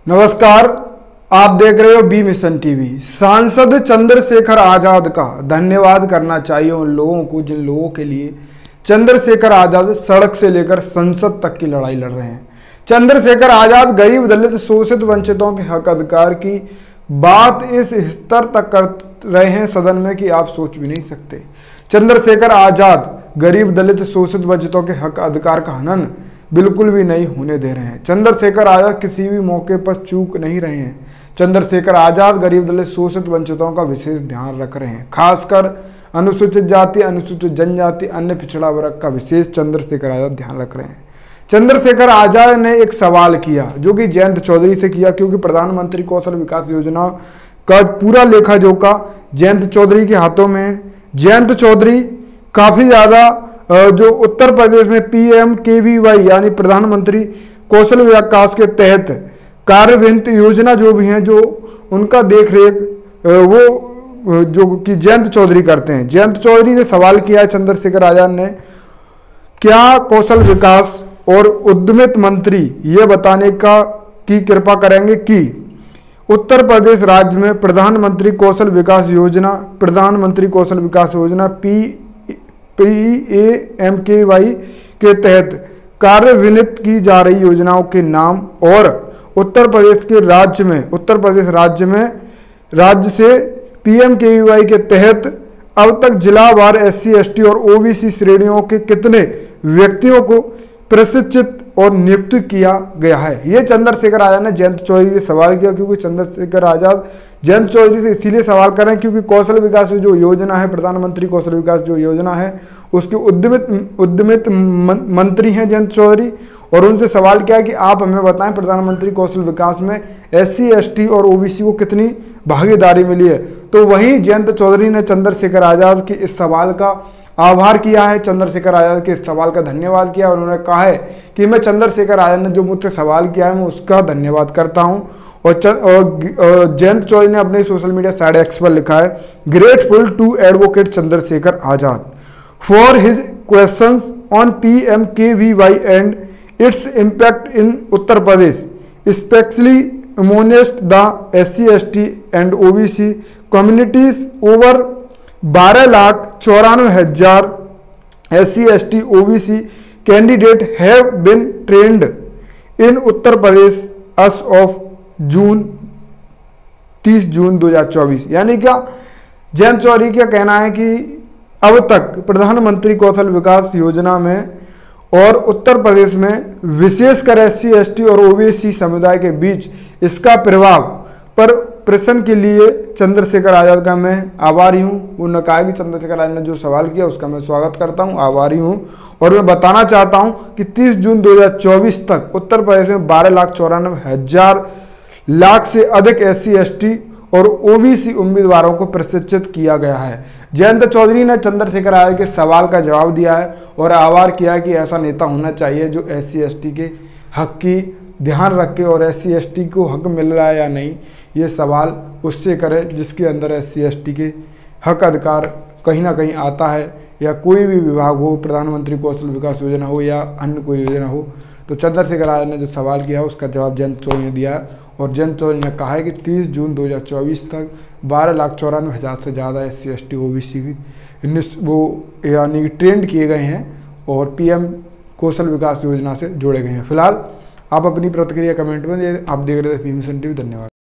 नमस्कार, आप देख रहे हो बी मिशन टीवी। सांसद चंद्रशेखर आजाद का धन्यवाद करना चाहिए उन लोगों को जिन लोगों के लिए चंद्रशेखर आजाद सड़क से लेकर संसद तक की लड़ाई लड़ रहे हैं। चंद्रशेखर आजाद गरीब, दलित, शोषित, वंचितों के हक अधिकार की बात इस स्तर तक कर रहे हैं सदन में कि आप सोच भी नहीं सकते। चंद्रशेखर आजाद गरीब, दलित, शोषित, वंचितों के हक अधिकार का हनन बिल्कुल भी नहीं होने दे रहे हैं। चंद्रशेखर आजाद किसी भी मौके पर चूक नहीं रहे हैं। चंद्रशेखर आजाद गरीब, दलित, शोषित, वंचितों का विशेष ध्यान रख रहे हैं। खासकर अनुसूचित जाति, अनुसूचित जनजाति, अन्य पिछड़ा वर्ग का विशेष चंद्रशेखर आजाद ध्यान रख रहे हैं। चंद्रशेखर आजाद ने एक सवाल किया जो कि जयंत चौधरी से किया, क्योंकि प्रधानमंत्री कौशल विकास योजना का पूरा लेखा जोखा जयंत चौधरी के हाथों में है। जयंत चौधरी काफी ज्यादा जो उत्तर प्रदेश में PMKVY यानी प्रधानमंत्री कौशल विकास के तहत कार्यान्वित योजना जो भी हैं, जो उनका देख रेख वो जो कि जयंत चौधरी करते हैं। जयंत चौधरी ने सवाल किया है चंद्रशेखर आजाद ने, क्या कौशल विकास और उद्यमिता मंत्री ये बताने की कृपा करेंगे कि उत्तर प्रदेश राज्य में प्रधानमंत्री कौशल विकास योजना PMKVY के तहत कार्यान्वित की जा रही योजनाओं के नाम और उत्तर प्रदेश राज्य से PMKVY के तहत अब तक जिलावार SC, ST और OBC श्रेणियों के कितने व्यक्तियों को प्रशिक्षित और नियुक्त किया गया है। ये चंद्रशेखर आजाद ने जयंत चौधरी से सवाल किया, क्योंकि चंद्रशेखर आजाद जयंत चौधरी से इसीलिए सवाल कर रहे हैं क्योंकि कौशल विकास जो योजना है, प्रधानमंत्री कौशल विकास जो योजना है, उसके उद्यमित मंत्री हैं जयंत चौधरी, और उनसे सवाल किया कि आप हमें बताएं प्रधानमंत्री कौशल विकास में SC, ST और OBC को कितनी भागीदारी मिली है। तो वहीं जयंत चौधरी ने चंद्रशेखर आजाद के इस सवाल का आभार किया है, चंद्रशेखर आजाद के इस सवाल का धन्यवाद किया। उन्होंने कहा है कि मैं चंद्रशेखर आजाद ने जो मुझसे सवाल किया है मैं उसका धन्यवाद करता हूं। और जयंत चौधरी ने अपने सोशल मीडिया साइट X पर लिखा है, grateful to advocate Chandrashekhar Azad for his questions on PMKVY and its impact in Uttar Pradesh, specially amongst the SC, ST and OBC communities. Over 12,94,000 SC, ST, OBC candidate have been trained in Uttar Pradesh as of 30 June 2024। यानी क्या जयंत चौधरी का कहना है कि अब तक प्रधानमंत्री कौशल विकास योजना में और उत्तर प्रदेश में विशेषकर SC, ST और OBC समुदाय के बीच इसका प्रभाव पर प्रश्न के लिए चंद्रशेखर आजाद का मैं आभारी हूं। उन्होंने कहा कि चंद्रशेखर आजाद ने जो सवाल किया उसका मैं स्वागत करता हूं, आभारी हूं, और मैं बताना चाहता हूं कि 30 जून 2024 तक उत्तर प्रदेश में 12,94,000 लाख से अधिक SC, ST और OBC उम्मीदवारों को प्रशिक्षित किया गया है। जयंत चौधरी ने चंद्रशेखर आजाद के सवाल का जवाब दिया है और आभार किया कि ऐसा नेता होना चाहिए जो SC, ST के हक की ध्यान रखे और SC, ST को हक मिल रहा है या नहीं ये सवाल उससे करे जिसके अंदर SC, ST के हक अधिकार कहीं ना कहीं आता है, या कोई भी विभाग हो, प्रधानमंत्री कौशल विकास योजना हो या अन्य कोई योजना हो। तो चंद्रशेखर आजाद ने जो सवाल किया है उसका जवाब जयंत चौधरी ने दिया है, और जयंत चौधरी ने कहा है कि 30 जून 2024 तक 12,94,000 से ज़्यादा SC, ST, OBC वो यानी ट्रेंड किए गए हैं और PM कौशल विकास योजना से जोड़े गए हैं। फिलहाल आप अपनी प्रतिक्रिया कमेंट में, आप देख रहे थे बी मिशन टीवी। धन्यवाद।